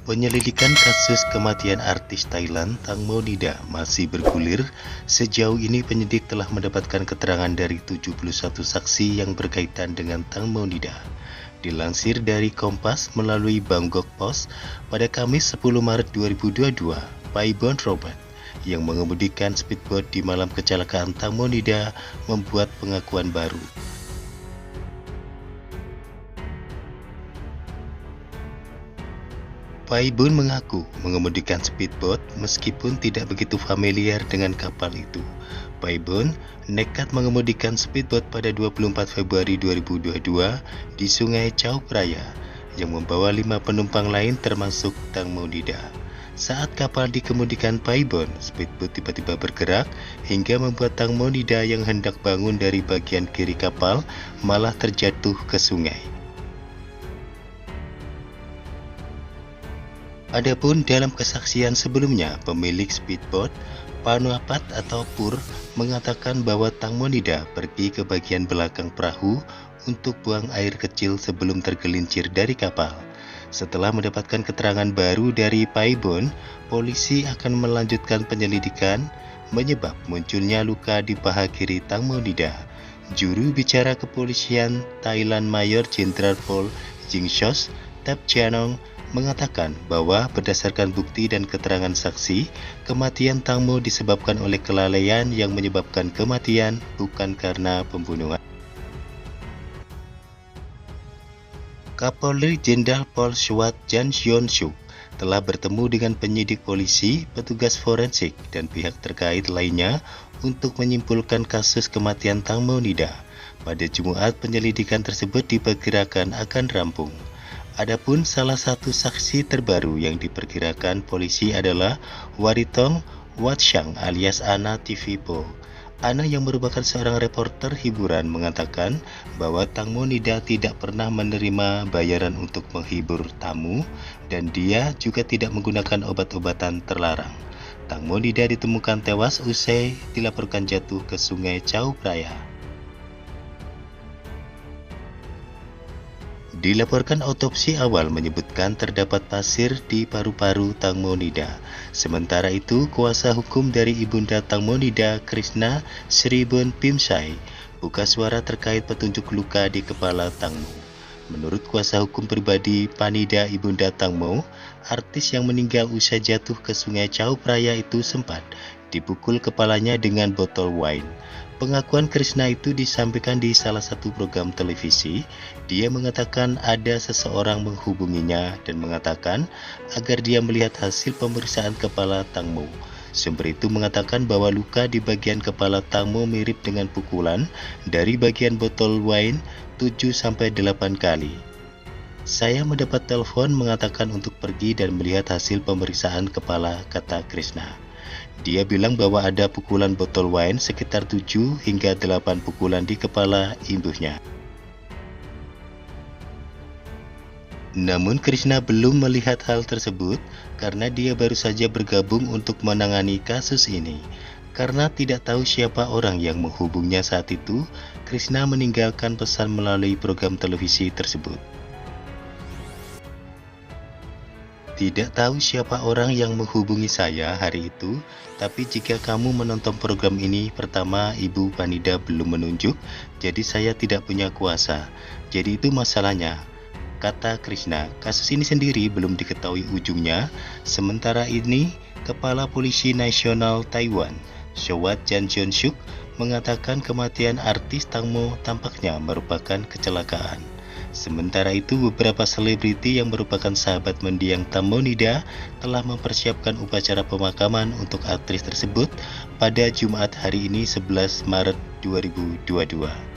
Penyelidikan kasus kematian artis Thailand Tang Monida masih bergulir. Sejauh ini penyidik telah mendapatkan keterangan dari 71 saksi yang berkaitan dengan Tang Monida. Dilansir dari Kompas melalui Bangkok Post, pada Kamis 10 Maret 2022, Paibon Robert yang mengemudikan speedboat di malam kecelakaan Tang Monida membuat pengakuan baru. Paibun mengaku mengemudikan speedboat meskipun tidak begitu familiar dengan kapal itu. Paibun nekat mengemudikan speedboat pada 24 Februari 2022 di Sungai Chao Phraya yang membawa 5 penumpang lain termasuk Tang Monida. Saat kapal dikemudikan Paibun, speedboat tiba-tiba bergerak hingga membuat Tang Monida yang hendak bangun dari bagian kiri kapal malah terjatuh ke sungai. Adapun dalam kesaksian sebelumnya, pemilik speedboat, Panuapat atau Pur, mengatakan bahwa Tang Monida pergi ke bagian belakang perahu untuk buang air kecil sebelum tergelincir dari kapal. Setelah mendapatkan keterangan baru dari Paibon, polisi akan melanjutkan penyelidikan menyebab munculnya luka di paha kiri Tang Monida. Juru bicara kepolisian Thailand Mayor Jenderal Pol Jingshos Tapjanong mengatakan bahwa berdasarkan bukti dan keterangan saksi, kematian Tang Mo disebabkan oleh kelalaian yang menyebabkan kematian, bukan karena pembunuhan. Kapolri Jenderal Pol Swat Jan Sion Suk telah bertemu dengan penyidik polisi, petugas forensik, dan pihak terkait lainnya untuk menyimpulkan kasus kematian Tang Monida. Pada Jumat, penyelidikan tersebut diperkirakan akan rampung. Adapun salah satu saksi terbaru yang diperkirakan polisi adalah Waritong Watshang alias Ana TV Po. Ana yang merupakan seorang reporter hiburan mengatakan bahwa Tang Monida tidak pernah menerima bayaran untuk menghibur tamu dan dia juga tidak menggunakan obat-obatan terlarang. Tang Monida ditemukan tewas usai dilaporkan jatuh ke Sungai Chao Phraya. Dilaporkan otopsi awal menyebutkan terdapat pasir di paru-paru Tang Monida. Sementara itu, kuasa hukum dari ibunda Tang Monida, Krishna Sribun Pimsai, buka suara terkait petunjuk luka di kepala Tang Mo. Menurut kuasa hukum pribadi Panida ibunda Tang Mo, artis yang meninggal usai jatuh ke Sungai Chao Phraya itu sempat dipukul kepalanya dengan botol wine. Pengakuan Krishna itu disampaikan di salah satu program televisi. Dia mengatakan ada seseorang menghubunginya dan mengatakan agar dia melihat hasil pemeriksaan kepala Tang Mo. Sumber itu mengatakan bahwa luka di bagian kepala Tang Mo mirip dengan pukulan dari bagian botol wine 7-8 kali. Saya mendapat telepon mengatakan untuk pergi dan melihat hasil pemeriksaan kepala, kata Krishna. Dia bilang bahwa ada pukulan botol wine sekitar 7 hingga 8 pukulan di kepala imbuhnya. Namun Krishna belum melihat hal tersebut karena dia baru saja bergabung untuk menangani kasus ini. Karena tidak tahu siapa orang yang menghubungnya saat itu, Krishna meninggalkan pesan melalui program televisi tersebut. Tidak tahu siapa orang yang menghubungi saya hari itu, tapi jika kamu menonton program ini, pertama Ibu Panida belum menunjuk, jadi saya tidak punya kuasa. Jadi itu masalahnya, kata Krishna. Kasus ini sendiri belum diketahui ujungnya. Sementara ini, Kepala Polisi Nasional Taiwan, Swat Jan Sion Suk, mengatakan kematian artis Tang Mo tampaknya merupakan kecelakaan. Sementara itu, beberapa selebriti yang merupakan sahabat mendiang Tang Monida telah mempersiapkan upacara pemakaman untuk aktris tersebut pada Jumat hari ini 11 Maret 2022.